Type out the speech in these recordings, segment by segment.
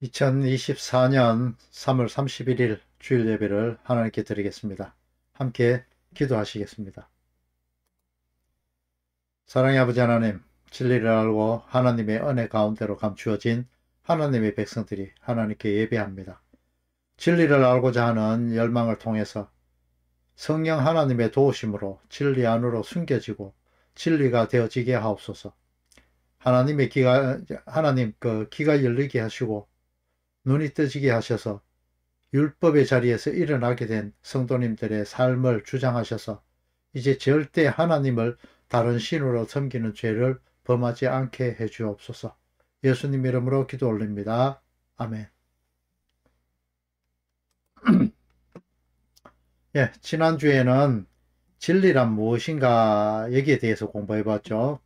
2024년 3월 31일 주일 예배를 하나님께 드리겠습니다. 함께 기도하시겠습니다. 사랑의 아버지 하나님, 진리를 알고 하나님의 은혜 가운데로 감추어진 하나님의 백성들이 하나님께 예배합니다. 진리를 알고자 하는 열망을 통해서 성령 하나님의 도우심으로 진리 안으로 숨겨지고 진리가 되어지게 하옵소서. 하나님 귀가 열리게 하시고 눈이 떠지게 하셔서 율법의 자리에서 일어나게 된 성도님들의 삶을 주장하셔서 이제 절대 하나님을 다른 신으로 섬기는 죄를 범하지 않게 해주옵소서. 예수님 이름으로 기도 올립니다. 아멘. 예, 지난주에는 진리란 무엇인가 여기에 대해서 공부해 봤죠.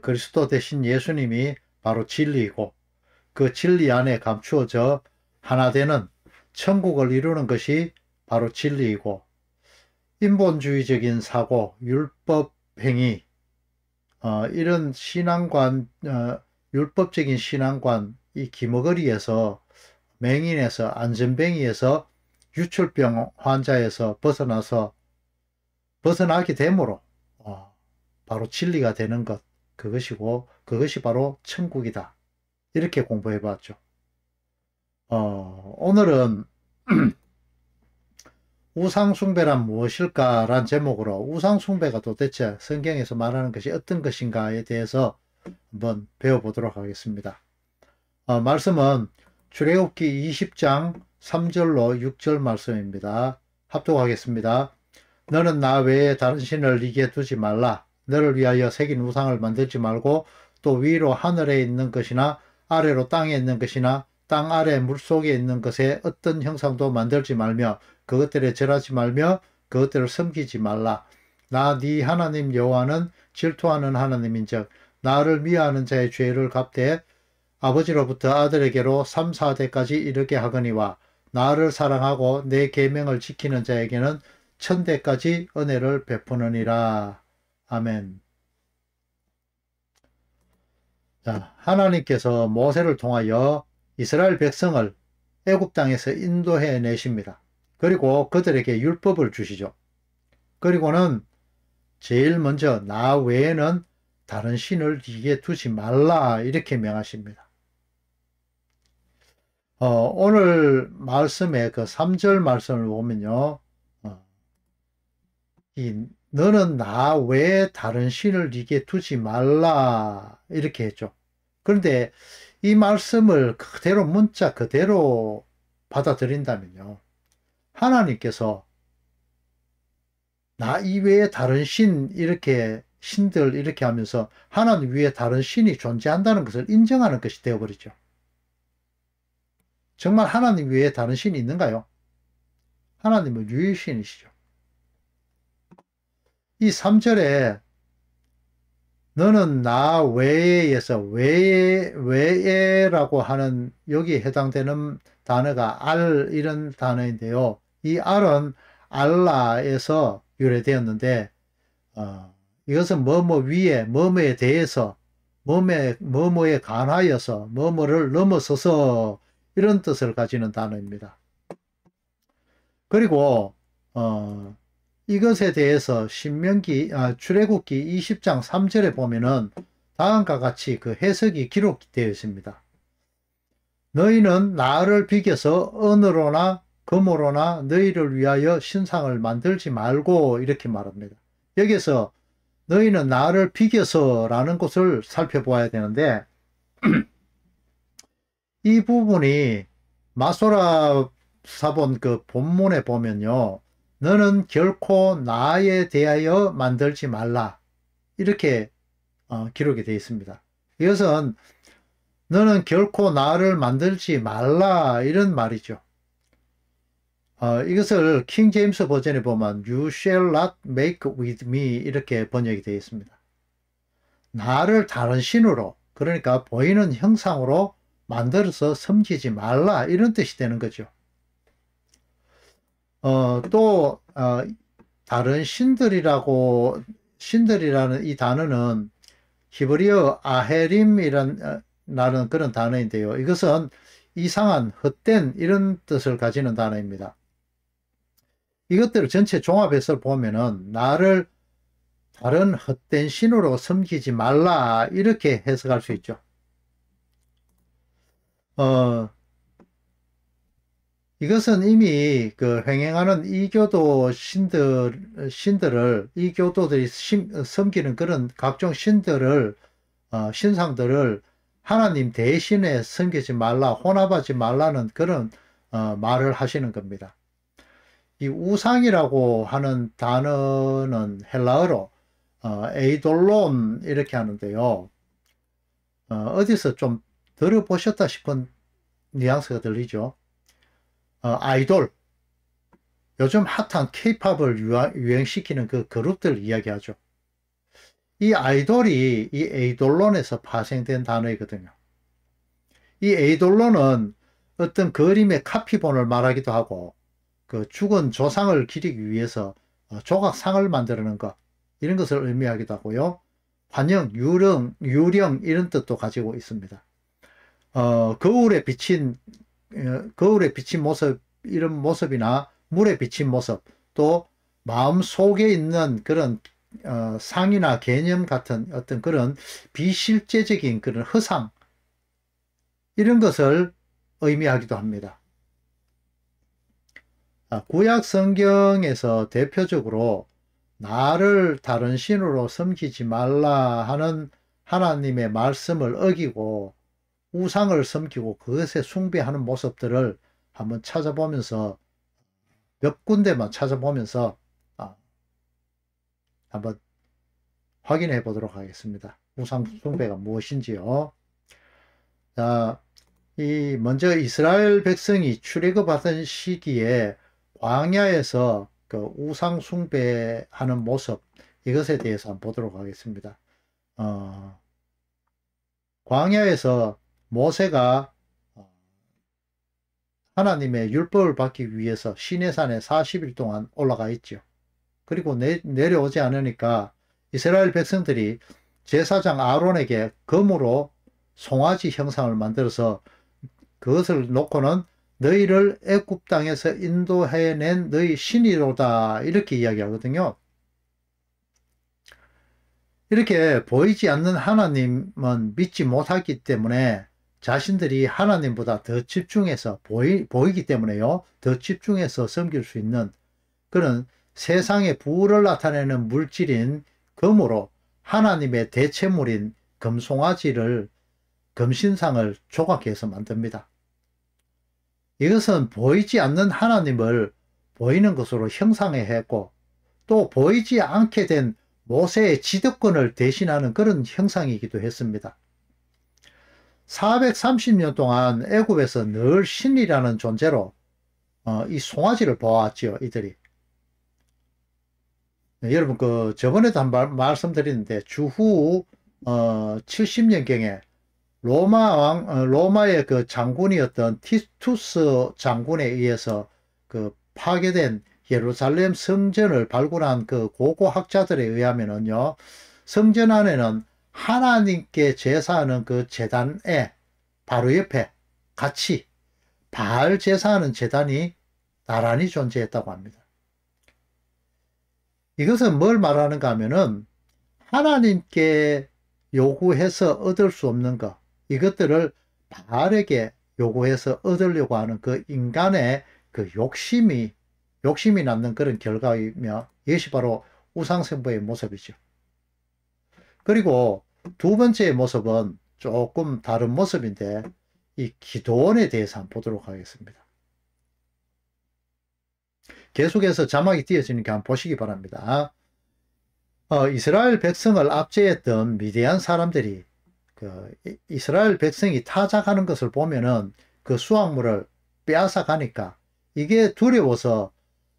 그리스도 대신 예수님이 바로 진리이고 그 진리 안에 감추어져 하나 되는 천국을 이루는 것이 바로 진리이고, 인본주의적인 사고, 율법 행위, 이런 신앙관, 율법적인 신앙관, 이 기머거리에서, 맹인에서, 안전뱅이에서, 유출병 환자에서 벗어나게 되므로 바로 진리가 되는 것, 그것이고 그것이 바로 천국이다. 이렇게 공부해 봤죠. 오늘은 우상숭배란 무엇일까란 제목으로 우상숭배가 도대체 성경에서 말하는 것이 어떤 것인가에 대해서 한번 배워보도록 하겠습니다. 말씀은 출애굽기 20장 3절로 6절 말씀입니다. 합독하겠습니다. 너는 나 외에 다른 신을 네게 두지 말라. 너를 위하여 새긴 우상을 만들지 말고 또 위로 하늘에 있는 것이나 아래로 땅에 있는 것이나 땅 아래 물속에 있는 것에 어떤 형상도 만들지 말며 그것들에 절하지 말며 그것들을 섬기지 말라. 나 네 하나님 여호와는 질투하는 하나님인즉 나를 미워하는 자의 죄를 갚되 아버지로부터 아들에게로 3, 4대까지 이르게 하거니와 나를 사랑하고 내 계명을 지키는 자에게는 1000대까지 은혜를 베푸느니라. 아멘. 자, 하나님께서 모세를 통하여 이스라엘 백성을 애굽 땅에서 인도해 내십니다. 그리고 그들에게 율법을 주시죠. 그리고는 제일 먼저 나 외에는 다른 신을 네게 두지 말라 이렇게 명하십니다. 오늘 말씀의 그 3절 말씀을 보면요. 너는 나 외에 다른 신을 네게 두지 말라 이렇게 했죠. 그런데 이 말씀을 그대로 문자 그대로 받아들인다면요. 하나님께서 나 이외에 다른 신 이렇게 신들 이렇게 하면서 하나님 위에 다른 신이 존재한다는 것을 인정하는 것이 되어버리죠. 정말 하나님 위에 다른 신이 있는가요? 하나님은 유일신이시죠. 이 3절에 너는 나 외에에서 외에라고 하는 여기에 해당되는 단어가 알 이런 단어인데요. 이 알은 알라에서 유래되었는데 이것은 뭐뭐 위에 뭐뭐에 대해서 뭐뭐에 관하여서 뭐뭐를 넘어서서 이런 뜻을 가지는 단어입니다. 그리고 이것에 대해서 출애굽기 20장 3절에 보면은 다음과 같이 그 해석이 기록되어 있습니다. 너희는 나를 비겨서 은으로나 금으로나 너희를 위하여 신상을 만들지 말고 이렇게 말합니다. 여기서 너희는 나를 비겨서 라는 것을 살펴보아야 되는데 이 부분이 마소라 사본 그 본문에 보면요. 너는 결코 나에 대하여 만들지 말라. 이렇게 기록이 되어 있습니다. 이것은 너는 결코 나를 만들지 말라 이런 말이죠. 이것을 킹 제임스 버전에 보면 You shall not make with me 이렇게 번역이 되어 있습니다. 나를 다른 신으로 그러니까 보이는 형상으로 만들어서 섬기지 말라 이런 뜻이 되는 거죠. 또 다른 신들이라는 이 단어는 히브리어 아헤림이라는 그런 단어인데요. 이것은 이상한, 헛된 이런 뜻을 가지는 단어입니다. 이것들을 전체 종합해서 보면은 나를 다른 헛된 신으로 섬기지 말라 이렇게 해석할 수 있죠. 이것은 이미 그 횡행하는 이교도 신들을 이교도들이 섬기는 그런 각종 신들을 신상들을 하나님 대신에 섬기지 말라, 혼합하지 말라는 그런 말을 하시는 겁니다. 이 우상이라고 하는 단어는 헬라어로 에이돌론 이렇게 하는데요. 어디서 좀 들어보셨다 싶은 뉘앙스가 들리죠. 아이돌, 요즘 핫한 케이팝을 유행시키는 그 그룹들 이야기하죠. 이 아이돌이 이 에이돌론에서 파생된 단어이거든요. 이 에이돌론은 어떤 그림의 카피본을 말하기도 하고 그 죽은 조상을 기리기 위해서 조각상을 만드는 것 이런 것을 의미하기도 하고요. 환영, 유령 이런 뜻도 가지고 있습니다. 거울에 비친 모습, 이런 모습이나 물에 비친 모습, 또 마음 속에 있는 그런 상이나 개념 같은 어떤 그런 비실제적인 그런 허상, 이런 것을 의미하기도 합니다. 구약 성경에서 대표적으로 나를 다른 신으로 섬기지 말라 하는 하나님의 말씀을 어기고 우상을 섬기고 그것에 숭배하는 모습들을 한번 찾아보면서 몇 군데만 찾아보면서 한번 확인해 보도록 하겠습니다. 우상 숭배가 무엇인지요. 자, 먼저 이스라엘 백성이 출애굽하던 시기에 광야에서 그 우상 숭배하는 모습, 이것에 대해서 한번 보도록 하겠습니다. 광야에서 모세가 하나님의 율법을 받기 위해서 시내산에 40일 동안 올라가 있죠. 그리고 내려오지 않으니까 이스라엘 백성들이 제사장 아론에게 금으로 송아지 형상을 만들어서 그것을 놓고는 너희를 애굽 땅에서 인도해낸 너희 신이로다 이렇게 이야기하거든요. 이렇게 보이지 않는 하나님은 믿지 못하기 때문에 자신들이 하나님보다 더 집중해서 보이기 때문에요. 더 집중해서 섬길 수 있는 그런 세상의 부를 나타내는 물질인 금으로 하나님의 대체물인 금송아지를 금신상을 조각해서 만듭니다. 이것은 보이지 않는 하나님을 보이는 것으로 형상해 했고 또 보이지 않게 된 모세의 지도권을 대신하는 그런 형상이기도 했습니다. 430년 동안 애굽에서 늘 신이라는 존재로 이 송아지를 보아왔지요, 이들이. 네, 여러분 저번에도 한 말씀드렸는데 주후 70년경에 로마의 그 장군이었던 티투스 장군에 의해서 그 파괴된 예루살렘 성전을 발굴한 그 고고학자들에 의하면은요, 성전 안에는 하나님께 제사하는 그 제단에 바로 옆에 같이 바알 제사하는 제단이 나란히 존재했다고 합니다. 이것은 뭘 말하는가 하면은 하나님께 요구해서 얻을 수 없는 것, 이것들을 바알에게 요구해서 얻으려고 하는 그 인간의 그 욕심이 낳는 그런 결과이며 이것이 바로 우상숭배의 모습이죠. 그리고 두 번째 모습은 조금 다른 모습인데 이 기도원에 대해서 한번 보도록 하겠습니다. 계속해서 자막이 띄어지니까 한번 보시기 바랍니다. 이스라엘 백성을 압제했던 미디안 사람들이 이스라엘 백성이 타작하는 것을 보면은 그 수확물을 빼앗아 가니까 이게 두려워서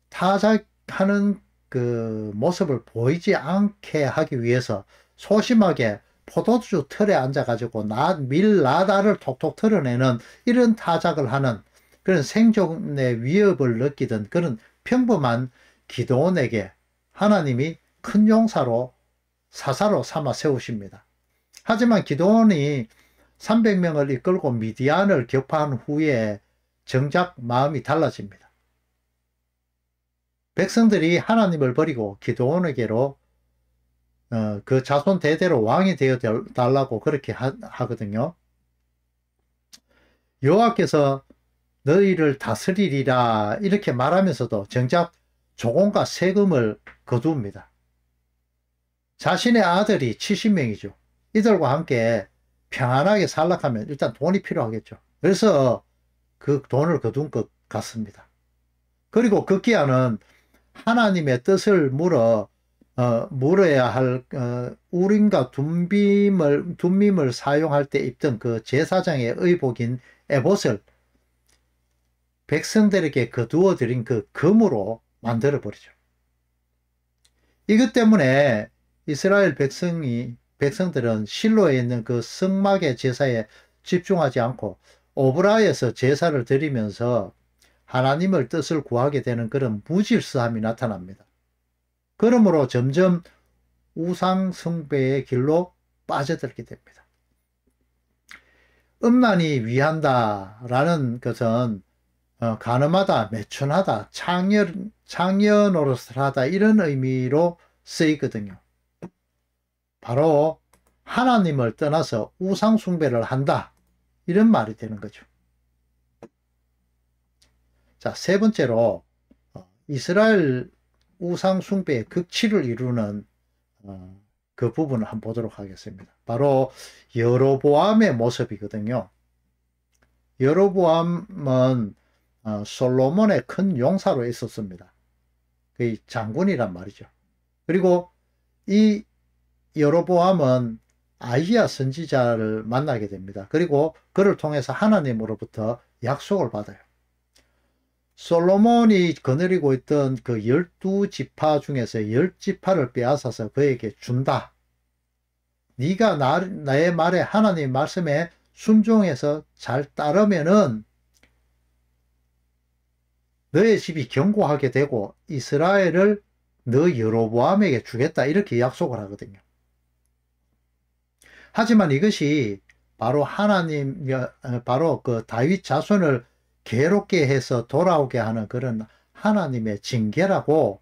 타작하는 그 모습을 보이지 않게 하기 위해서 소심하게 포도주 틀에 앉아가지고 밀나다를 톡톡 털어내는 이런 타작을 하는 그런 생존의 위협을 느끼던 그런 평범한 기도원에게 하나님이 큰 용사로 사사로 삼아 세우십니다. 하지만 기도원이 300명을 이끌고 미디안을 격파한 후에 정작 마음이 달라집니다. 백성들이 하나님을 버리고 기드온에게로 그 자손 대대로 왕이 되어 달라고 그렇게 하거든요. 여호와께서 너희를 다스리리라 이렇게 말하면서도 정작 조공과 세금을 거두옵니다. 자신의 아들이 70명이죠. 이들과 함께 평안하게 살락하면 일단 돈이 필요하겠죠. 그래서 그 돈을 거둔 것 같습니다. 그리고 급기야는 하나님의 뜻을 물어야 할 우림과 둠밈을 사용할 때 입던 그 제사장의 의복인 에봇을 백성들에게 거두어 드린 그 금으로 만들어 버리죠. 이것 때문에 이스라엘 백성들은 실로에 있는 그 성막의 제사에 집중하지 않고 오브라에서 제사를 드리면서 하나님을 뜻을 구하게 되는 그런 무질서함이 나타납니다. 그러므로 점점 우상 숭배의 길로 빠져들게 됩니다. 음란이 위한다라는 것은 간음하다, 매춘하다, 창녀 노릇을 하다 이런 의미로 쓰이거든요. 바로 하나님을 떠나서 우상 숭배를 한다 이런 말이 되는 거죠. 자, 세 번째로 이스라엘 우상 숭배의 극치를 이루는 그 부분을 한번 보도록 하겠습니다. 바로 여로보암의 모습이거든요. 여로보암은 솔로몬의 큰 용사로 있었습니다. 그 장군이란 말이죠. 그리고 이 여로보암은 아히야 선지자를 만나게 됩니다. 그리고 그를 통해서 하나님으로부터 약속을 받아요. 솔로몬이 거느리고 있던 그 12지파 중에서 10지파를 빼앗아서 그에게 준다. 네가 나의 말에 하나님 말씀에 순종해서 잘 따르면은 너의 집이 견고하게 되고 이스라엘을 너 여로보암에게 주겠다 이렇게 약속을 하거든요. 하지만 이것이 바로 바로 그 다윗 자손을 괴롭게 해서 돌아오게 하는 그런 하나님의 징계라고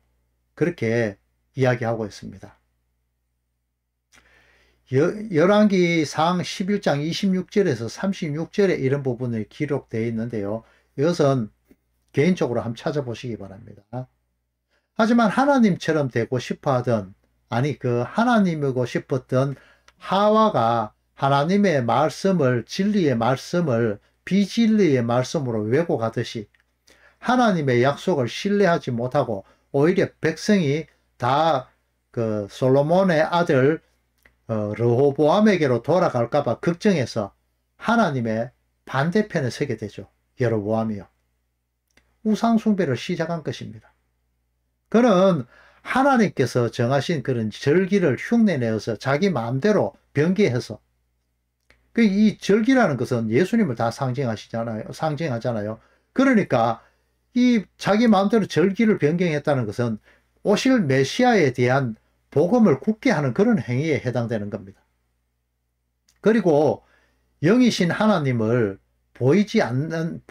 그렇게 이야기하고 있습니다. 열왕기상 11장 26절에서 36절에 이런 부분이 기록되어 있는데요. 이것은 개인적으로 한번 찾아보시기 바랍니다. 하지만 하나님처럼 되고 싶어 하던, 아니 그 하나님이고 싶었던 하와가 하나님의 말씀을, 진리의 말씀을 비진리의 말씀으로 왜곡하듯이 하나님의 약속을 신뢰하지 못하고 오히려 백성이 다 그 솔로몬의 아들 르호보암에게로 돌아갈까봐 걱정해서 하나님의 반대편에 서게 되죠. 여로보암이요. 우상숭배를 시작한 것입니다. 그는 하나님께서 정하신 그런 절기를 흉내내어서 자기 마음대로 변개해서, 이 절기라는 것은 예수님을 다 상징하잖아요. 그러니까 이 자기 마음대로 절기를 변경했다는 것은 오실 메시아에 대한 복음을 굳게 하는 그런 행위에 해당되는 겁니다. 그리고 영이신 하나님을 보이지 않는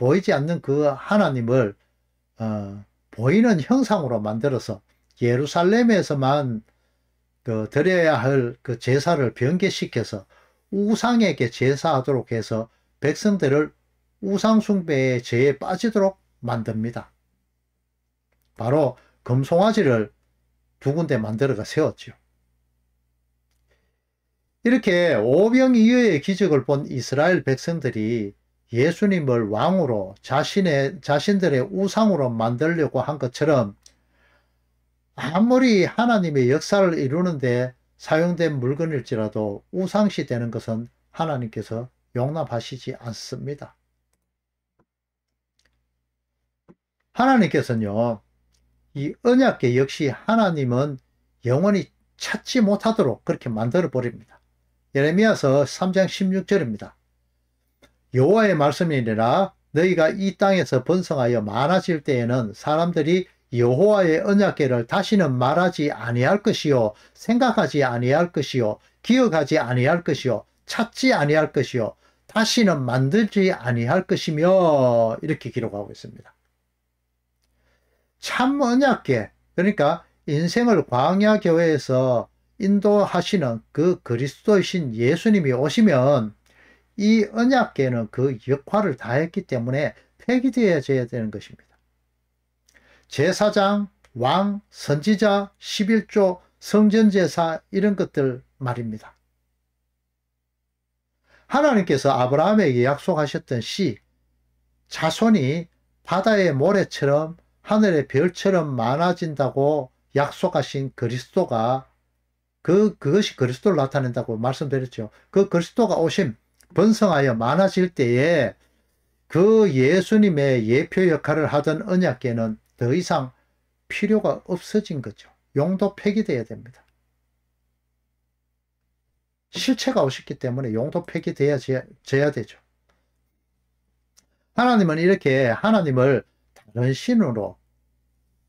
그 하나님을 보이는 형상으로 만들어서 예루살렘에서만 드려야 할 그 제사를 변개시켜서 우상에게 제사하도록 해서 백성들을 우상숭배의 죄에 빠지도록 만듭니다. 바로 금송아지를 두 군데 만들어가 세웠죠. 이렇게 오병이어의 기적을 본 이스라엘 백성들이 예수님을 왕으로 자신들의 우상으로 만들려고 한 것처럼 아무리 하나님의 역사를 이루는데 사용된 물건일지라도 우상시 되는 것은 하나님께서 용납하시지 않습니다. 하나님께서는요, 이 언약궤 역시 하나님은 영원히 찾지 못하도록 그렇게 만들어 버립니다. 예레미야서 3장 16절입니다. 여호와의 말씀이니라 너희가 이 땅에서 번성하여 많아질 때에는 사람들이 여호와의 언약궤를 다시는 말하지 아니할 것이요, 생각하지 아니할 것이요, 기억하지 아니할 것이요, 찾지 아니할 것이요, 다시는 만들지 아니할 것이며 이렇게 기록하고 있습니다. 참 언약궤, 그러니까 인생을 광야 교회에서 인도하시는 그 그리스도이신 예수님이 오시면 이 언약궤는 그 역할을 다했기 때문에 폐기되어져야 되는 것입니다. 제사장, 왕, 선지자, 11조, 성전제사 이런 것들 말입니다. 하나님께서 아브라함에게 약속하셨던 씨, 자손이 바다의 모래처럼 하늘의 별처럼 많아진다고 약속하신 그리스도가 그것이 그리스도를 나타낸다고 말씀드렸죠. 그 그리스도가 오심, 번성하여 많아질 때에 그 예수님의 예표 역할을 하던 언약궤는 더 이상 필요가 없어진 거죠. 용도 폐기되어야 됩니다. 실체가 오셨기 때문에 용도 폐기되어야 되죠. 하나님은 이렇게 하나님을 다른 신으로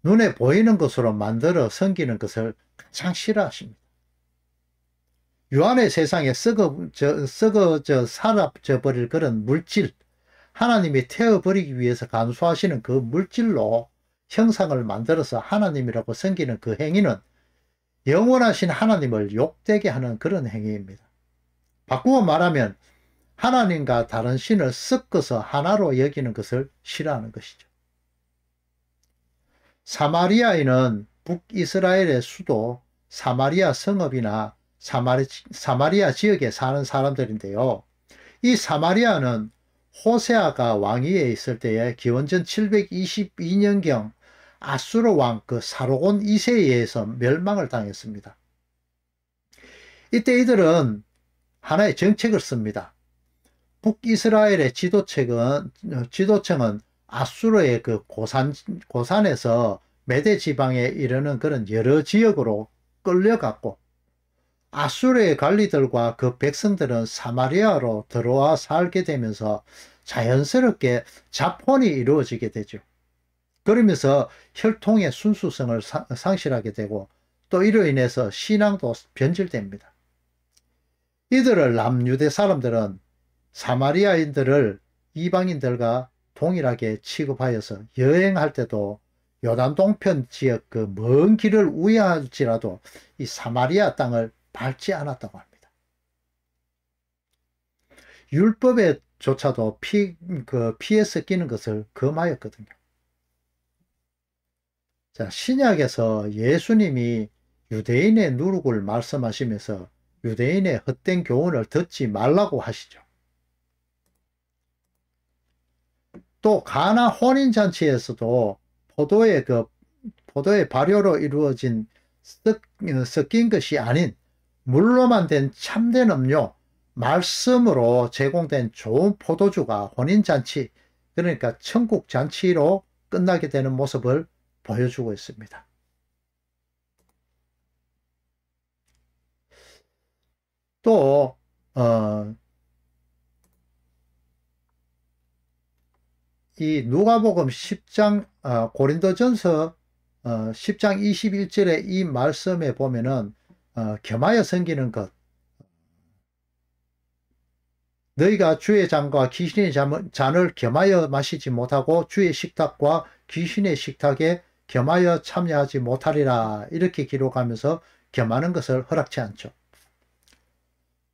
눈에 보이는 것으로 만들어 섬기는 것을 가장 싫어하십니다. 유한의 세상에 썩어져 사라져 버릴 그런 물질, 하나님이 태워버리기 위해서 간수하시는 그 물질로 형상을 만들어서 하나님이라고 섬기는 그 행위는 영원하신 하나님을 욕되게 하는 그런 행위입니다. 바꾸어 말하면 하나님과 다른 신을 섞어서 하나로 여기는 것을 싫어하는 것이죠. 사마리아인은 북이스라엘의 수도 사마리아 성읍이나 사마리아 지역에 사는 사람들인데요. 이 사마리아는 호세아가 왕위에 있을 때에 기원전 722년경 아수르 왕 그 사로곤 2세에 의해서 멸망을 당했습니다. 이때 이들은 하나의 정책을 씁니다. 북이스라엘의 지도층은 아수르의 그 고산에서 메대 지방에 이르는 그런 여러 지역으로 끌려갔고, 아수르의 관리들과 그 백성들은 사마리아로 들어와 살게 되면서 자연스럽게 자폰이 이루어지게 되죠. 그러면서 혈통의 순수성을 상실하게 되고 또 이로 인해서 신앙도 변질됩니다. 이들을 남유대 사람들은 사마리아인들을 이방인들과 동일하게 취급하여서 여행할 때도 요단 동편 지역 그 먼 길을 우회할지라도 이 사마리아 땅을 밟지 않았다고 합니다. 율법에조차도 피에 섞이는 것을 금하였거든요. 자, 신약에서 예수님이 유대인의 누룩을 말씀하시면서 유대인의 헛된 교훈을 듣지 말라고 하시죠. 또 가나 혼인잔치에서도 포도의 발효로 이루어진 섞인 것이 아닌 물로만 된 참된 음료, 말씀으로 제공된 좋은 포도주가 혼인잔치, 그러니까 천국잔치로 끝나게 되는 모습을 보여주고 있습니다. 또 이 누가복음 10장 고린도전서 10장 21절의 이 말씀에 보면은 겸하여 섬기는 것, 너희가 주의 잔과 귀신의 잔을 겸하여 마시지 못하고 주의 식탁과 귀신의 식탁에 겸하여 참여하지 못하리라, 이렇게 기록하면서 겸하는 것을 허락치 않죠.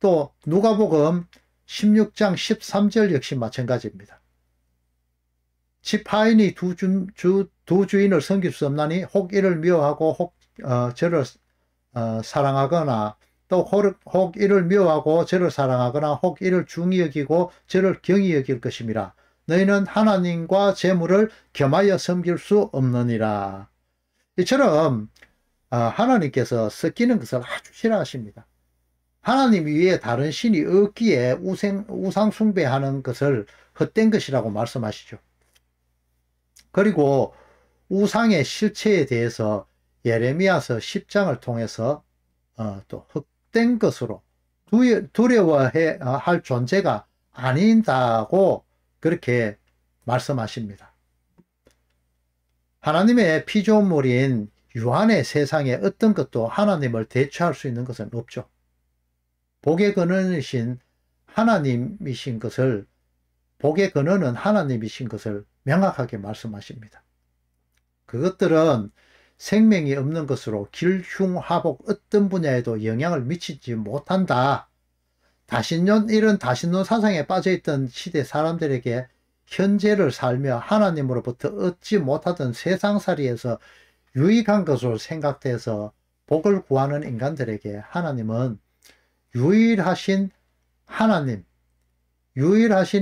또 누가복음 16장 13절 역시 마찬가지입니다. 지파인이 두 주인을 섬길 수 없나니 혹 이를 미워하고 혹 저를 사랑하거나 또 혹 이를 미워하고 저를 사랑하거나 혹 이를 중히 여기고 저를 경히 여길 것임이라. 너희는 하나님과 재물을 겸하여 섬길 수 없느니라. 이처럼 하나님께서 섞이는 것을 아주 싫어하십니다. 하나님 위에 다른 신이 없기에 우상 숭배하는 것을 헛된 것이라고 말씀하시죠. 그리고 우상의 실체에 대해서 예레미야서 10장을 통해서 또 헛된 것으로 두려워해야 할 존재가 아닌다고 그렇게 말씀하십니다. 하나님의 피조물인 유한의 세상에 어떤 것도 하나님을 대체할 수 있는 것은 없죠. 복의 근원이신 하나님이신 것을, 복의 근원은 하나님이신 것을 명확하게 말씀하십니다. 그것들은 생명이 없는 것으로 길흉화복 어떤 분야에도 영향을 미치지 못한다. 이런 다신론 사상에 빠져있던 시대 사람들에게 현재를 살며 하나님으로부터 얻지 못하던 세상살이에서 유익한 것으로 생각돼서 복을 구하는 인간들에게 하나님은 유일하신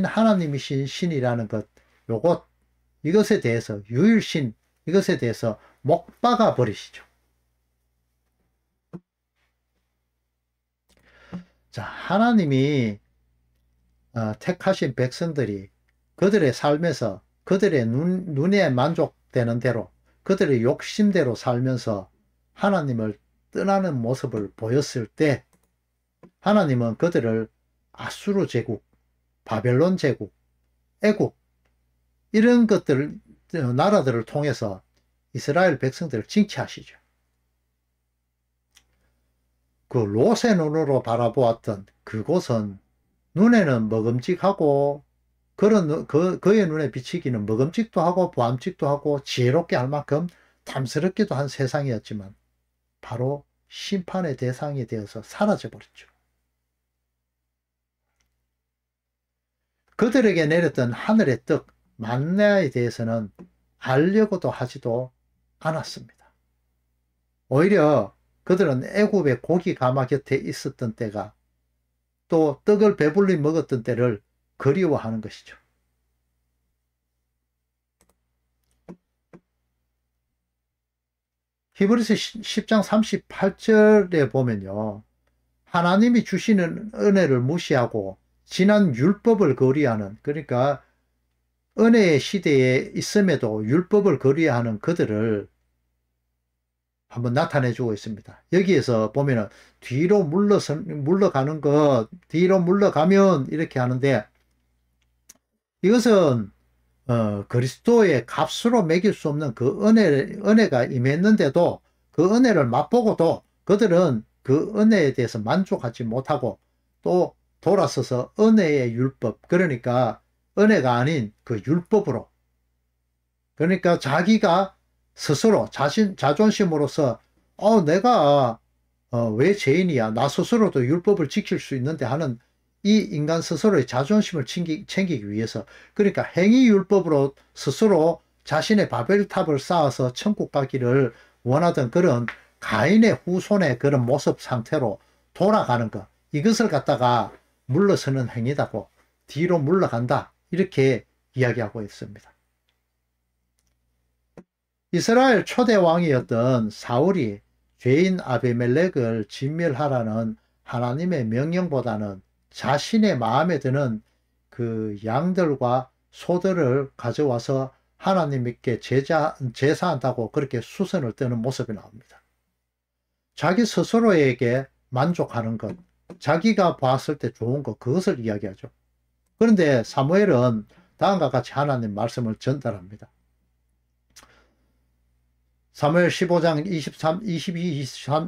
하나님이신 신이라는 것, 이것에 대해서, 유일신, 이것에 대해서 못 박아 버리시죠. 자, 하나님이 택하신 백성들이 그들의 삶에서 그들의 눈에 만족되는 대로, 그들의 욕심대로 살면서 하나님을 떠나는 모습을 보였을 때, 하나님은 그들을 아수르 제국, 바벨론 제국, 애국, 이런 나라들을 통해서 이스라엘 백성들을 징치하시죠. 그 롯의 눈으로 바라보았던 그곳은 눈에는 먹음직하고, 그의 눈에 비치기는 먹음직도 하고 보암직도 하고 지혜롭게 할 만큼 탐스럽기도 한 세상이었지만 바로 심판의 대상이 되어서 사라져버렸죠. 그들에게 내렸던 하늘의 떡, 만나에 대해서는 알려고도 하지도 않았습니다. 오히려 그들은 애굽의 고기 가마 곁에 있었던 때가, 또 떡을 배불리 먹었던 때를 그리워하는 것이죠. 히브리서 10장 38절에 보면요, 하나님이 주시는 은혜를 무시하고 지난 율법을 거리하는, 그러니까 은혜의 시대에 있음에도 율법을 거리하는 그들을 한번 나타내주고 있습니다. 여기에서 보면은 뒤로 물러가는 것, 뒤로 물러가면 이렇게 하는데, 이것은 그리스도의 값으로 매길 수 없는 그 은혜가 임했는데도, 그 은혜를 맛보고도 그들은 그 은혜에 대해서 만족하지 못하고 또 돌아서서 은혜의 율법, 그러니까 은혜가 아닌 그 율법으로, 그러니까 자기가 스스로 자존심으로서 내가 왜 죄인이야, 나 스스로도 율법을 지킬 수 있는데 하는 이 인간 스스로의 자존심을 챙기기 위해서, 그러니까 행위율법으로 스스로 자신의 바벨탑을 쌓아서 천국 가기를 원하던 그런 가인의 후손의 그런 모습 상태로 돌아가는 것, 이것을 갖다가 물러서는 행위다고, 뒤로 물러간다, 이렇게 이야기하고 있습니다. 이스라엘 초대 왕이었던 사울이 죄인 아비멜렉을 진멸하라는 하나님의 명령보다는 자신의 마음에 드는 그 양들과 소들을 가져와서 하나님께 제사한다고 그렇게 수선을 뜨는 모습이 나옵니다. 자기 스스로에게 만족하는 것, 자기가 봤을 때 좋은 것, 그것을 이야기하죠. 그런데 사무엘은 다음과 같이 하나님 말씀을 전달합니다. 사무엘 15장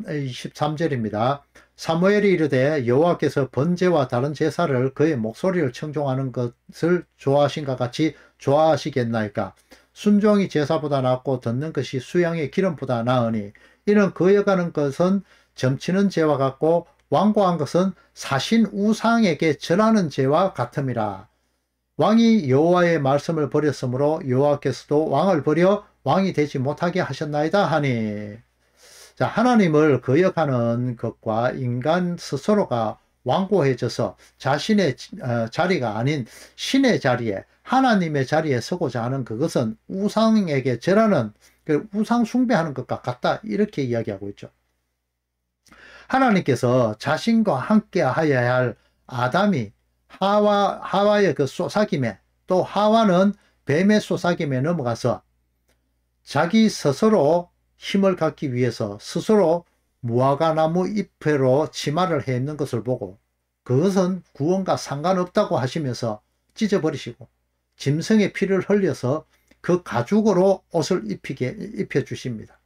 23절입니다. 사무엘이 이르되 여호와께서 번제와 다른 제사를 그의 목소리를 청종하는 것을 좋아하신가 같이 좋아하시겠나이까. 순종이 제사보다 낫고 듣는 것이 수양의 기름보다 나으니 이는 그여가는 것은 점치는 죄와 같고 완고한 것은 사신 우상에게 절하는 죄와 같음이라. 왕이 여호와의 말씀을 버렸으므로 여호와께서도 왕을 버려 왕이 되지 못하게 하셨나이다 하니. 자, 하나님을 거역하는 것과 인간 스스로가 완고해져서 자신의 자리가 아닌 신의 자리에, 하나님의 자리에 서고자 하는 그것은 우상에게 절하는, 우상 숭배하는 것과 같다, 이렇게 이야기하고 있죠. 하나님께서 자신과 함께 하여야 할 아담이 하와의 그 쏘사김에, 또 하와는 뱀의 쏘사김에 넘어가서 자기 스스로 힘을 갖기 위해서 스스로 무화과나무 잎으로 치마를 해 입는 것을 보고 그것은 구원과 상관없다고 하시면서 찢어버리시고 짐승의 피를 흘려서 그 가죽으로 옷을 입혀주십니다.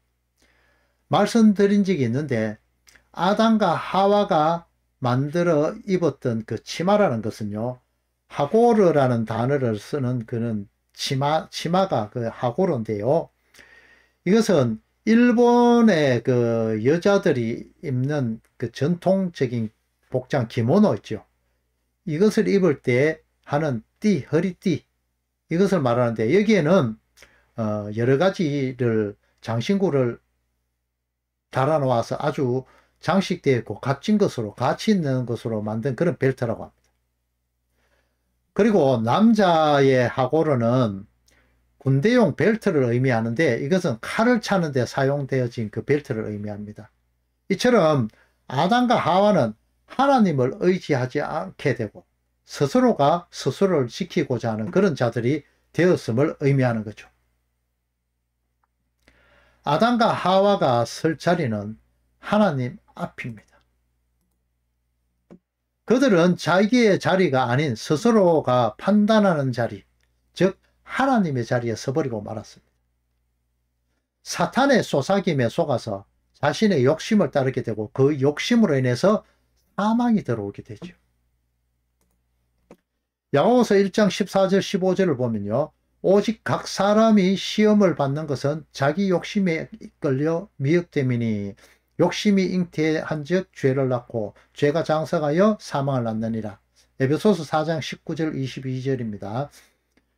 말씀드린 적이 있는데, 아담과 하와가 만들어 입었던 그 치마라는 것은요, 하고르라는 단어를 쓰는 그는 치마가 그 하고르인데요. 이것은 일본의 그 여자들이 입는 그 전통적인 복장 기모노 있죠. 이것을 입을 때 하는 띠, 허리띠, 이것을 말하는데, 여기에는 여러 가지를 장신구를 달아 놓아서 아주 장식되어 있고 값진 것으로, 가치 있는 것으로 만든 그런 벨트라고 합니다. 그리고 남자의 하고로는 군대용 벨트를 의미하는데, 이것은 칼을 차는 데 사용되어진 그 벨트를 의미합니다. 이처럼 아담과 하와는 하나님을 의지하지 않게 되고 스스로가 스스로를 지키고자 하는 그런 자들이 되었음을 의미하는 거죠. 아담과 하와가 설 자리는 하나님 앞입니다. 그들은 자기의 자리가 아닌 스스로가 판단하는 자리, 즉 하나님의 자리에 서버리고 말았습니다. 사탄의 속삭임에 속아서 자신의 욕심을 따르게 되고 그 욕심으로 인해서 사망이 들어오게 되죠. 야고보서 1장 14절 15절을 보면요, 오직 각 사람이 시험을 받는 것은 자기 욕심에 이끌려 미혹됨이니 욕심이 잉태한 즉 죄를 낳고 죄가 장성하여 사망을 낳느니라. 에베소서 4장 19절 22절입니다.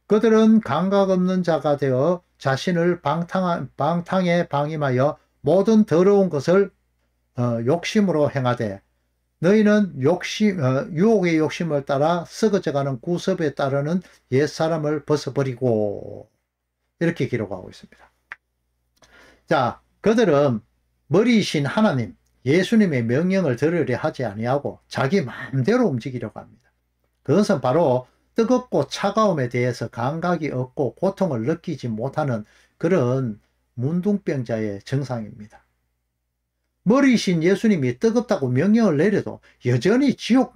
그들은 감각 없는 자가 되어 자신을 방탕에 방임하여 모든 더러운 것을 욕심으로 행하되 너희는 유혹의 욕심을 따라 썩어져가는 구습에 따르는 옛사람을 벗어버리고, 이렇게 기록하고 있습니다. 자, 그들은 머리이신 하나님, 예수님의 명령을 들으려 하지 아니하고 자기 마음대로 움직이려고 합니다. 그것은 바로 뜨겁고 차가움에 대해서 감각이 없고 고통을 느끼지 못하는 그런 문둥병자의 증상입니다. 머리이신 예수님이 뜨겁다고 명령을 내려도 여전히 지옥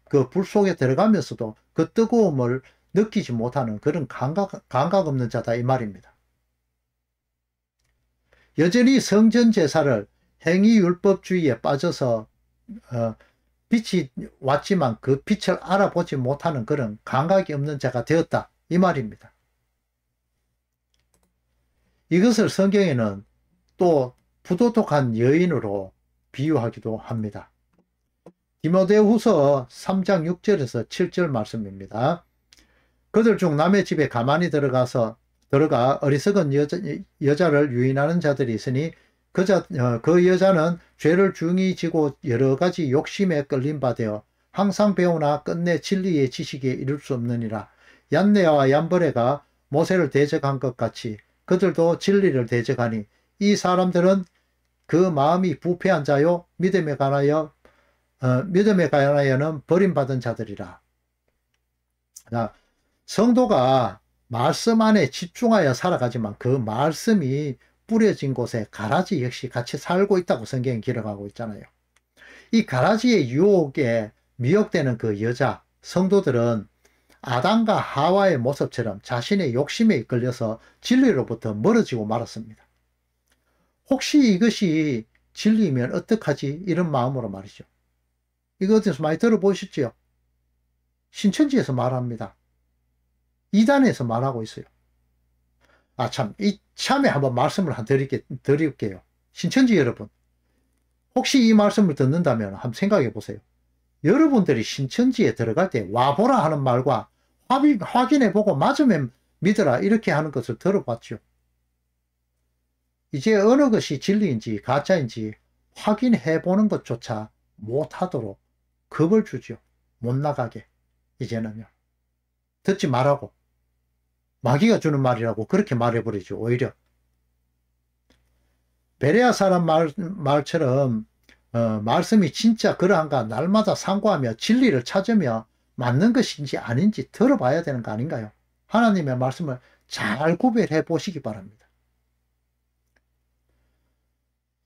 그 불 속에 들어가면서도 그 뜨거움을 느끼지 못하는 그런 감각 없는 자다, 이 말입니다. 여전히 성전 제사를 행위율법주의에 빠져서 빛이 왔지만 그 빛을 알아보지 못하는 그런 감각이 없는 자가 되었다, 이 말입니다. 이것을 성경에는 또 부도덕한 여인으로 비유하기도 합니다. 디모데후서 3장 6절에서 7절 말씀입니다. 그들 중 남의 집에 가만히 들어가 어리석은 여자를 유인하는 자들이 있으니 그 여자는 죄를 중히 지고 여러 가지 욕심에 끌린 바 되어 항상 배우나 끝내 진리의 지식에 이를 수 없느니라. 얀네와 얀버레가 모세를 대적한 것 같이 그들도 진리를 대적하니 이 사람들은 그 마음이 부패한 자요 믿음에 관하여는 버림받은 자들이라. 성도가 말씀 안에 집중하여 살아가지만 그 말씀이 뿌려진 곳에 가라지 역시 같이 살고 있다고 성경이 기록하고 있잖아요. 이 가라지의 유혹에 미혹되는 그 여자 성도들은 아담과 하와의 모습처럼 자신의 욕심에 이끌려서 진리로부터 멀어지고 말았습니다. 혹시 이것이 진리면 어떡하지? 이런 마음으로 말이죠. 이거 어디서 많이 들어보셨죠? 신천지에서 말합니다. 이단에서 말하고 있어요. 이참에 한번 말씀을 드릴게요. 신천지 여러분, 혹시 이 말씀을 듣는다면 한번 생각해 보세요. 여러분들이 신천지에 들어갈 때 와보라 하는 말과 확인해보고 맞으면 믿어라 이렇게 하는 것을 들어봤죠. 이제 어느 것이 진리인지 가짜인지 확인해보는 것조차 못하도록 겁을 주죠. 못 나가게. 이제는요. 듣지 말라고. 마귀가 주는 말이라고 그렇게 말해버리죠. 오히려. 베레아 사람 말처럼 말씀이 진짜 그러한가 날마다 상고하며 진리를 찾으며 맞는 것인지 아닌지 들어봐야 되는 거 아닌가요? 하나님의 말씀을 잘 구별해 보시기 바랍니다.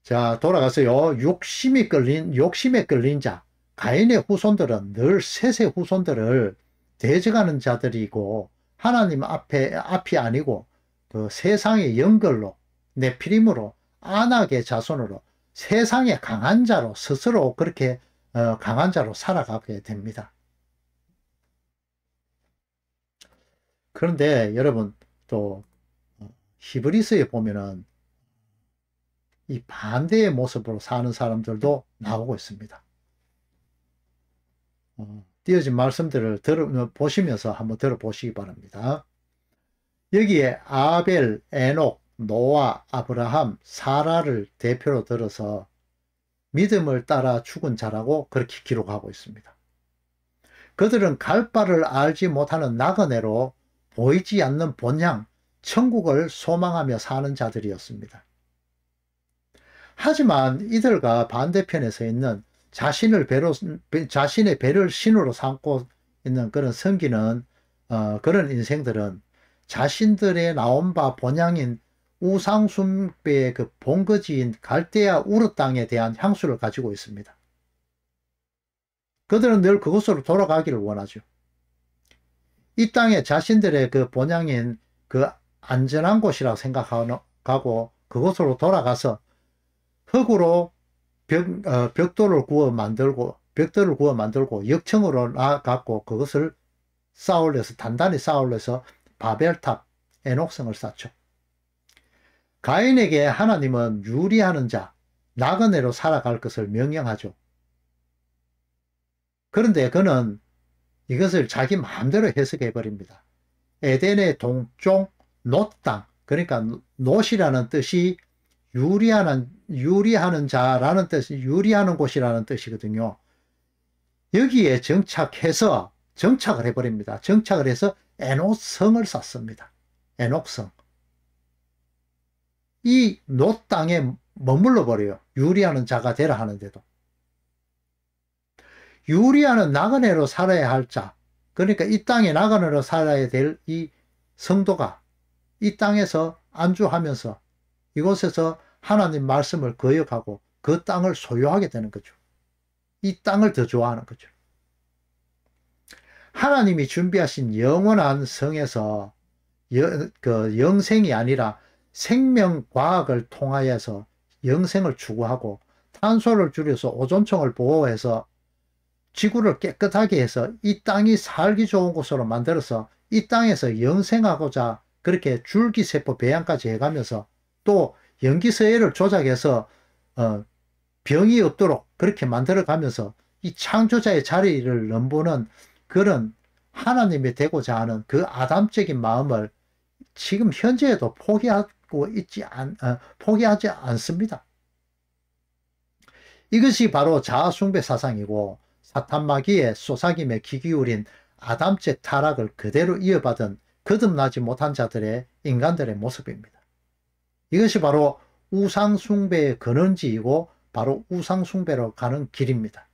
자, 돌아가서요. 욕심에 끌린 자, 가인의 후손들은 늘 셋의 후손들을 대적하는 자들이고 하나님 앞이 아니고 그 세상의 영걸로 네피림으로 안악의 자손으로 세상의 강한 자로 스스로 그렇게 강한 자로 살아가게 됩니다. 그런데 여러분 또 히브리서에 보면은 이 반대의 모습으로 사는 사람들도 나오고 있습니다. 띄어진 말씀들을 보시면서 한번 들어보시기 바랍니다. 여기에 아벨, 에녹, 노아, 아브라함, 사라를 대표로 들어서 믿음을 따라 죽은 자라고 그렇게 기록하고 있습니다. 그들은 갈 바를 알지 못하는 나그네로 보이지 않는 본향, 천국을 소망하며 사는 자들이었습니다. 하지만 이들과 반대편에 서 있는 자신의 배를 신으로 삼고 있는 그런 성기는 그런 인생들은 자신들의 나온 바 본향인 우상숭배의 그 본거지인 갈대아 우르 땅에 대한 향수를 가지고 있습니다. 그들은 늘 그곳으로 돌아가기를 원하죠. 이 땅에 자신들의 그 본향인 그 안전한 곳이라고 생각하고 그곳으로 돌아가서 흙으로 벽돌을 구워 만들고 역청으로 나갖고 그것을 단단히 쌓아올려서 바벨탑, 에녹성을 쌓죠. 가인에게 하나님은 유리하는 자, 나그네로 살아갈 것을 명령하죠. 그런데 그는 이것을 자기 마음대로 해석해 버립니다. 에덴의 동쪽 놋 땅, 그러니까 놋이라는 뜻이 유리하는 자라는 뜻이 유리하는 곳이라는 뜻이거든요. 여기에 정착을 해버립니다. 정착을 해서 에녹성을 쌓습니다. 에녹성. 이 놋 땅에 머물러 버려요. 유리하는 자가 되라 하는데도. 유리하는 나그네로 살아야 할 자, 그러니까 이 땅에 나그네로 살아야 될 이 성도가 이 땅에서 안주하면서 이곳에서 하나님 말씀을 거역하고 그 땅을 소유하게 되는 거죠. 이 땅을 더 좋아하는 거죠. 하나님이 준비하신 영원한 성에서 영생이 아니라 생명과학을 통하여서 영생을 추구하고 탄소를 줄여서 오존층을 보호해서 지구를 깨끗하게 해서 이 땅이 살기 좋은 곳으로 만들어서 이 땅에서 영생하고자 그렇게 줄기세포 배양까지 해가면서 또 염기서열을 조작해서 병이 없도록 그렇게 만들어가면서 이 창조자의 자리를 넘보는 그런 하나님이 되고자 하는 그 아담적인 마음을 지금 현재에도 포기하지 않습니다. 이것이 바로 자아숭배 사상이고 사탄마귀의 쏘사김에 귀 기울인 아담적 타락을 그대로 이어받은 거듭나지 못한 자들의 인간들의 모습입니다. 이것이 바로 우상숭배의 근원지이고 바로 우상숭배로 가는 길입니다.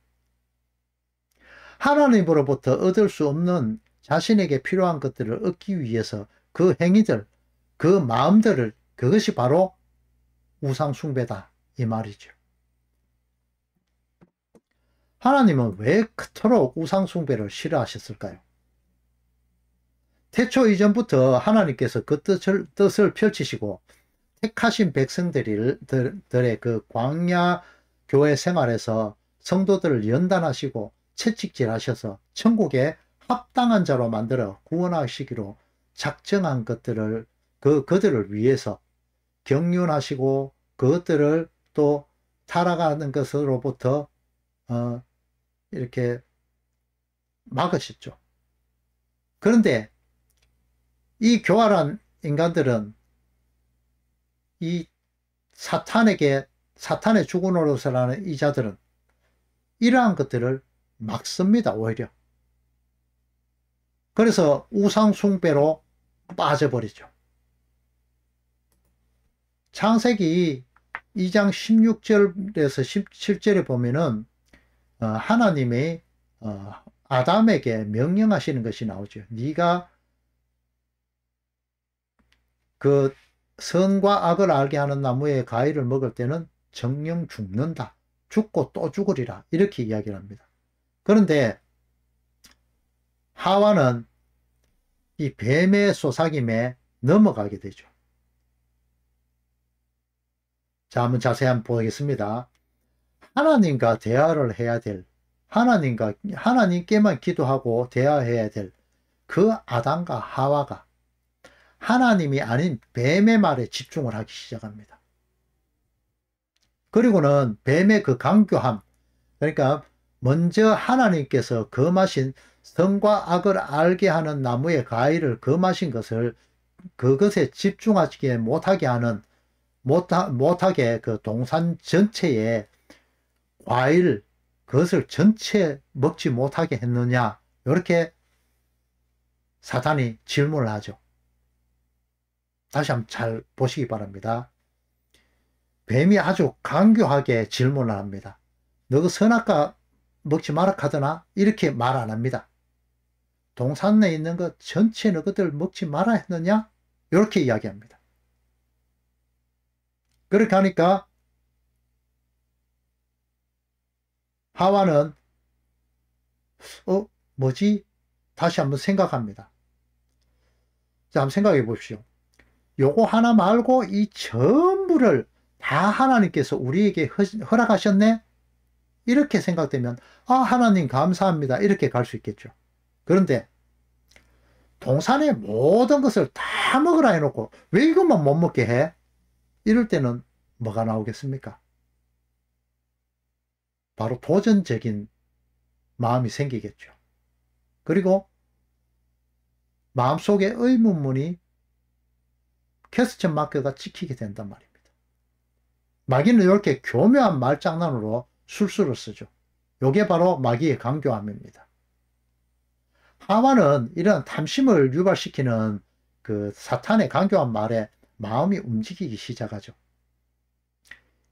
하나님으로부터 얻을 수 없는 자신에게 필요한 것들을 얻기 위해서 그 행위들, 그 마음들을 그것이 바로 우상숭배다 이 말이죠. 하나님은 왜 그토록 우상숭배를 싫어하셨을까요? 태초 이전부터 하나님께서 그 뜻을 펼치시고 택하신 백성들의 그 광야 교회 생활에서 성도들을 연단하시고 채찍질하셔서 천국에 합당한 자로 만들어 구원하시기로 작정한 것들을 그들을 위해서 경륜하시고 그것들을 또 타락하는 것으로부터 이렇게 막으셨죠. 그런데 이 교활한 인간들은 이 사탄의 주고 노릇을 하는 이 자들은 이러한 것들을 막습니다. 오히려. 그래서 우상숭배로 빠져버리죠. 창세기 2장 16절에서 17절에 보면은 하나님이 아담에게 명령하시는 것이 나오죠. 네가 그 선과 악을 알게 하는 나무의 과일을 먹을 때는 정령 죽는다. 죽고 또 죽으리라. 이렇게 이야기를 합니다. 그런데 하와는 이 뱀의 쏘사김에 넘어가게 되죠. 자, 한번 자세히 한번 보겠습니다. 하나님과 대화를 해야 될 하나님께만 기도하고 대화해야 될 그 아담과 하와가 하나님이 아닌 뱀의 말에 집중을 하기 시작합니다. 그리고는 뱀의 그 강교함, 그러니까 먼저 하나님께서 금하신 선과 악을 알게 하는 나무의 과일을 금하신 것을 그것에 집중하지 못하게 하는 못하게 그 동산 전체에 과일 그것을 전체 먹지 못하게 했느냐, 이렇게 사탄이 질문을 하죠. 다시 한번 잘 보시기 바랍니다. 뱀이 아주 강교하게 질문을 합니다. 너가 선악과 먹지 마라 하더나? 이렇게 말 안 합니다. 동산에 있는 것 전체 너희들 먹지 마라 했느냐? 이렇게 이야기합니다. 그렇게 하니까 하와는 뭐지? 다시 한번 생각합니다. 자, 한번 생각해 보십시오. 요거 하나 말고 이 전부를 다 하나님께서 우리에게 허락하셨네? 이렇게 생각되면 하나님 감사합니다. 이렇게 갈 수 있겠죠. 그런데 동산의 모든 것을 다 먹으라 해놓고 왜 이것만 못 먹게 해? 이럴 때는 뭐가 나오겠습니까? 바로 도전적인 마음이 생기겠죠. 그리고 마음속에 의문문이 퀘스천 마크가 찍히게 된단 말입니다. 마귀는 이렇게 교묘한 말장난으로 술수를 쓰죠. 이게 바로 마귀의 강교함입니다. 하와는 이런 탐심을 유발시키는 그 사탄의 강교한 말에 마음이 움직이기 시작하죠.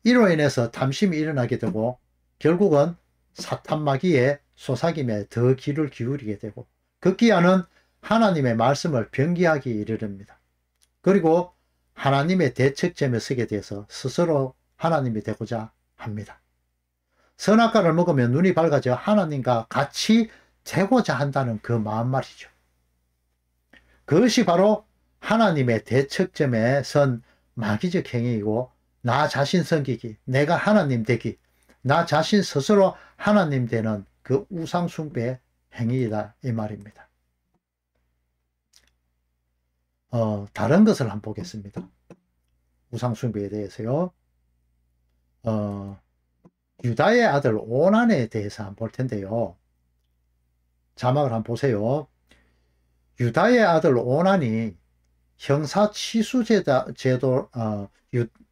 이로 인해서 탐심이 일어나게 되고 결국은 사탄 마귀의 속삭임에 더 귀를 기울이게 되고 급기야는 하나님의 말씀을 변기하기 이르릅니다. 그리고 하나님의 대척점에 서게 돼서 스스로 하나님이 되고자 합니다. 선악과를 먹으면 눈이 밝아져 하나님과 같이 되고자 한다는 그 마음 말이죠. 그것이 바로 하나님의 대척점에 선 마귀적 행위이고 나 자신 섬기기, 내가 하나님 되기, 나 자신 스스로 하나님 되는 그 우상숭배 행위이다 이 말입니다. 다른 것을 한번 보겠습니다. 우상숭배에 대해서요. 유다의 아들 오난에 대해서 한번 볼 텐데요. 자막을 한번 보세요. 유다의 아들 오난이 형사치수제도,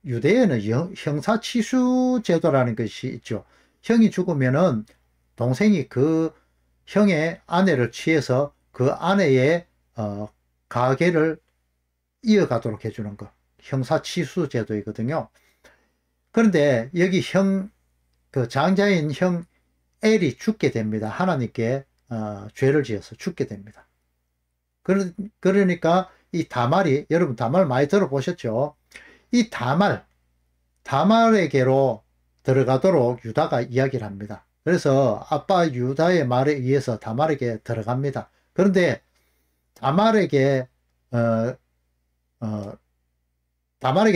유대에는 형사치수제도라는 것이 있죠. 형이 죽으면은 동생이 그 형의 아내를 취해서 그 아내의 가계를 이어가도록 해주는 것. 형사치수제도이거든요. 그런데 여기 그 장자인 형 엘이 죽게 됩니다. 하나님께 죄를 지어서 죽게 됩니다. 그러니까 이 다말이, 여러분 다말 많이 들어보셨죠? 이 다말에게로 들어가도록 유다가 이야기를 합니다. 그래서 아빠 유다의 말에 의해서 다말에게 들어갑니다. 그런데 다말에게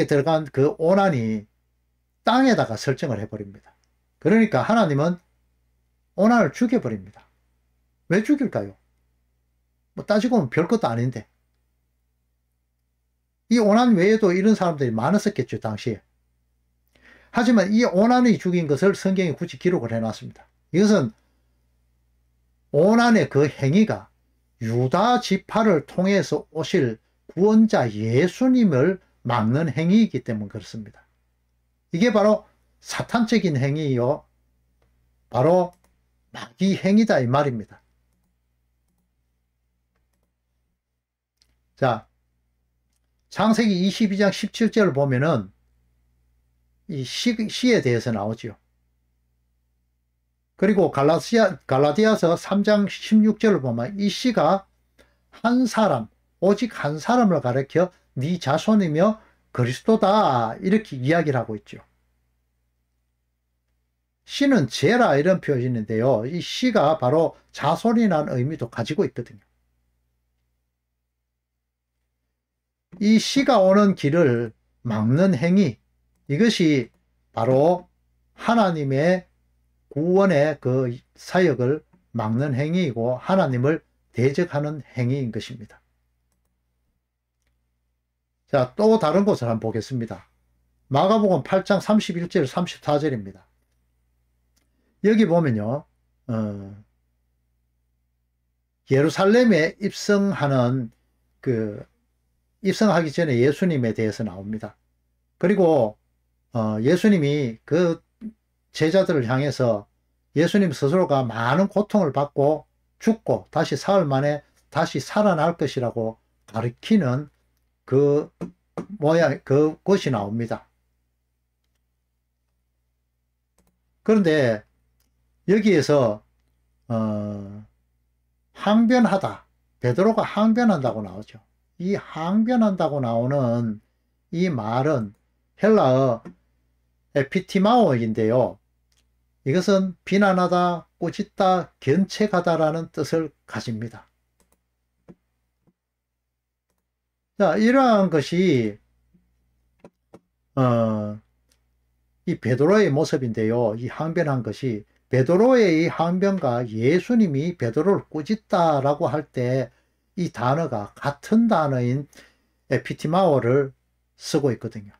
들어간 그 오난이 땅에다가 설정을 해버립니다. 그러니까 하나님은 오난을 죽여버립니다. 왜 죽일까요? 뭐 따지고 보면 별것도 아닌데. 이 오난 외에도 이런 사람들이 많았었겠죠, 당시에. 하지만 이 오난이 죽인 것을 성경에 굳이 기록을 해놨습니다. 이것은 오난의 그 행위가 유다 지파를 통해서 오실 구원자 예수님을 막는 행위이기 때문에 그렇습니다. 이게 바로 사탄적인 행위요. 바로 마귀 행위다 이 말입니다. 자, 창세기 22장 17절을 보면은 이 시에 대해서 나오죠. 그리고 갈라디아서 3장 16절을 보면 이 시가 한 사람, 오직 한 사람을 가리켜 네 자손이며 그리스도다 이렇게 이야기를 하고 있죠. 시는 제라 이런 표현인데요. 이 시가 바로 자손이라는 의미도 가지고 있거든요. 이 시가 오는 길을 막는 행위, 이것이 바로 하나님의 구원의 그 사역을 막는 행위이고 하나님을 대적하는 행위인 것입니다. 자, 또 다른 곳을 한번 보겠습니다. 마가복음 8장 31절 34절입니다. 여기 보면요. 예루살렘에 입성하기 전에 예수님에 대해서 나옵니다. 그리고 예수님이 그 제자들을 향해서 예수님 스스로가 많은 고통을 받고 죽고 다시 사흘 만에 다시 살아날 것이라고 가르치는 그것이 나옵니다. 그런데 여기에서 항변하다, 베드로가 항변한다고 나오죠. 이 항변한다고 나오는 이 말은 헬라어 에피티마오인데요. 이것은 비난하다, 꾸짖다, 견책하다라는 뜻을 가집니다. 자, 이러한 것이 이 베드로의 모습인데요. 이 항변한 것이 베드로의 이 항변과 예수님이 베드로를 꾸짖다라고 할 때 이 단어가 같은 단어인 에피티마오를 쓰고 있거든요.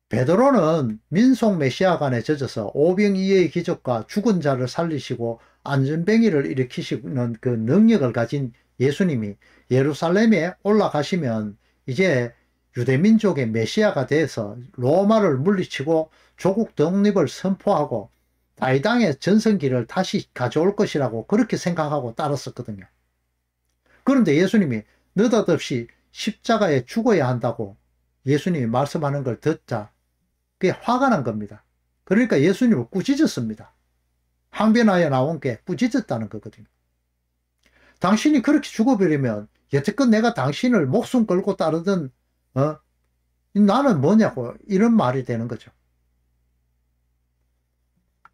베드로는 민속 메시아간에 젖어서 오병이어의 기적과 죽은 자를 살리시고 안전뱅이를 일으키시는 그 능력을 가진 예수님이 예루살렘에 올라가시면 이제 유대민족의 메시아가 돼서 로마를 물리치고 조국 독립을 선포하고 다윗왕의 전성기를 다시 가져올 것이라고 그렇게 생각하고 따랐었거든요. 그런데 예수님이 느닷없이 십자가에 죽어야 한다고 예수님이 말씀하는 걸 듣자 그게 화가 난 겁니다. 그러니까 예수님을 꾸짖었습니다. 항변하여 나온 게 꾸짖었다는 거거든요. 당신이 그렇게 죽어버리면 여태껏 내가 당신을 목숨 걸고 따르던 나는 뭐냐고 이런 말이 되는 거죠.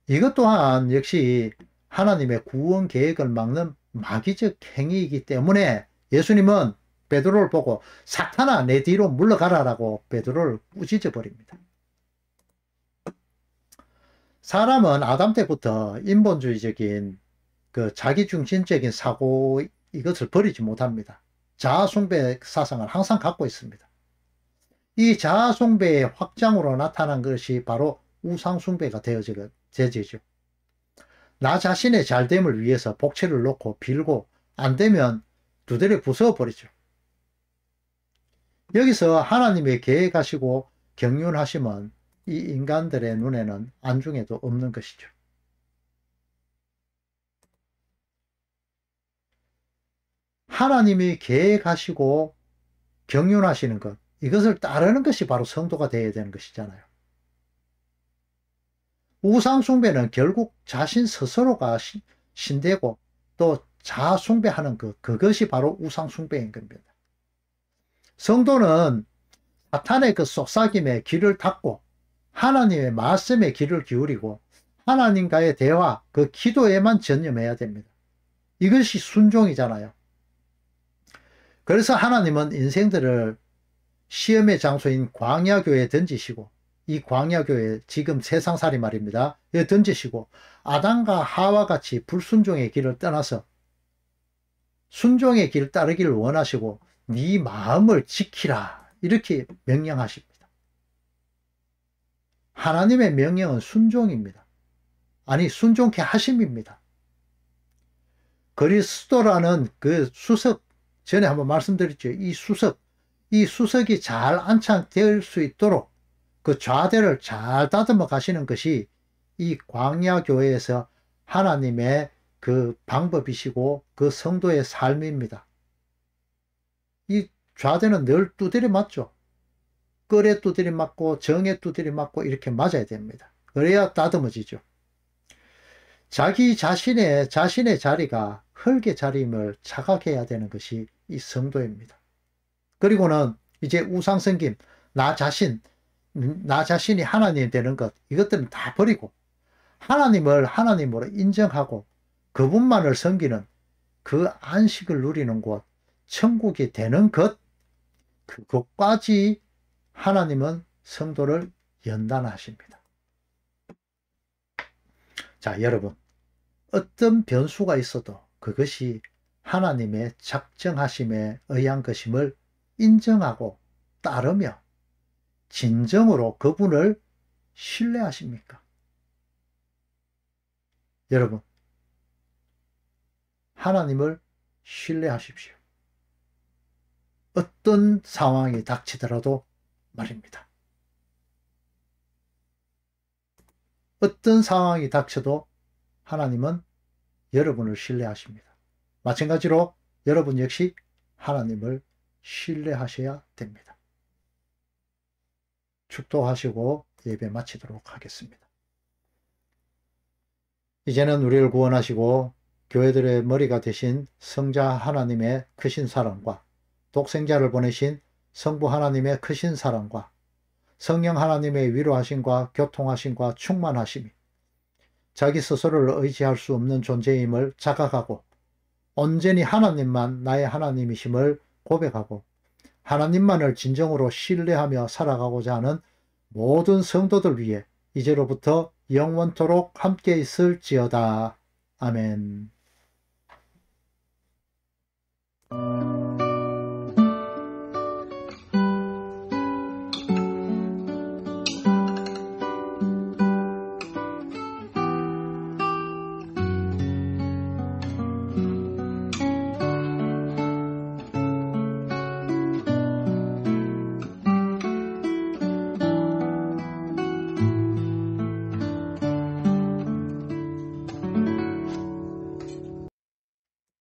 이것 또한 역시 하나님의 구원 계획을 막는 마귀적 행위이기 때문에 예수님은 베드로를 보고 사탄아 내 뒤로 물러가라라고 베드로를 꾸짖어 버립니다. 사람은 아담 때부터 인본주의적인 그 자기중심적인 사고 이것을 버리지 못합니다. 자아숭배 사상을 항상 갖고 있습니다. 이 자아숭배의 확장으로 나타난 것이 바로 우상숭배가 되어지죠. 나 자신의 잘됨을 위해서 복채를 놓고 빌고 안 되면 두드려 부숴버리죠. 여기서 하나님의 계획하시고 경륜하심은 이 인간들의 눈에는 안중에도 없는 것이죠. 하나님이 계획하시고 경륜하시는 것, 이것을 따르는 것이 바로 성도가 되어야 되는 것이잖아요. 우상숭배는 결국 자신 스스로가 신되고 또 자아숭배하는 그것이 바로 우상숭배인 겁니다. 성도는 사탄의 그 속삭임에 귀를 닫고 하나님의 말씀에 귀를 기울이고 하나님과의 대화, 그 기도에만 전념해야 됩니다. 이것이 순종이잖아요. 그래서 하나님은 인생들을 시험의 장소인 광야교에 던지시고 이 광야교에 지금 세상살이 말입니다. 여기 던지시고 아담과 하와 같이 불순종의 길을 떠나서 순종의 길을 따르기를 원하시고 네 마음을 지키라 이렇게 명령하십니다. 하나님의 명령은 순종입니다. 아니 순종케 하심입니다. 그리스도라는 그 수석, 전에 한번 말씀드렸죠. 이 수석이 잘 안착될 수 있도록 그 좌대를 잘 다듬어 가시는 것이 이 광야교회에서 하나님의 그 방법이시고 그 성도의 삶입니다. 이 좌대는 늘 두드려 맞죠. 끌에 두드려 맞고 정에 두드려 맞고 이렇게 맞아야 됩니다. 그래야 다듬어지죠. 자신의 자리가 흙의 자리임을 자각해야 되는 것이 이 성도입니다. 그리고는 이제 우상성김, 나 자신이 하나님이 되는 것, 이것들은 다 버리고 하나님을 하나님으로 인정하고 그분만을 섬기는 그 안식을 누리는 곳, 천국이 되는 것, 그것까지 하나님은 성도를 연단하십니다. 자, 여러분, 어떤 변수가 있어도 그것이 하나님의 작정하심에 의한 것임을 인정하고 따르며 진정으로 그분을 신뢰하십니까? 여러분, 하나님을 신뢰하십시오. 어떤 상황이 닥치더라도 말입니다. 어떤 상황이 닥쳐도 하나님은 여러분을 신뢰하십니다. 마찬가지로 여러분 역시 하나님을 신뢰하셔야 됩니다. 축도하시고 예배 마치도록 하겠습니다. 이제는 우리를 구원하시고 교회들의 머리가 되신 성자 하나님의 크신 사랑과 독생자를 보내신 성부 하나님의 크신 사랑과 성령 하나님의 위로하심과 교통하심과 충만하심이 자기 스스로를 의지할 수 없는 존재임을 자각하고 온전히 하나님만 나의 하나님이심을 고백하고 하나님만을 진정으로 신뢰하며 살아가고자 하는 모든 성도들 위해 이제로부터 영원토록 함께 있을지어다. 아멘.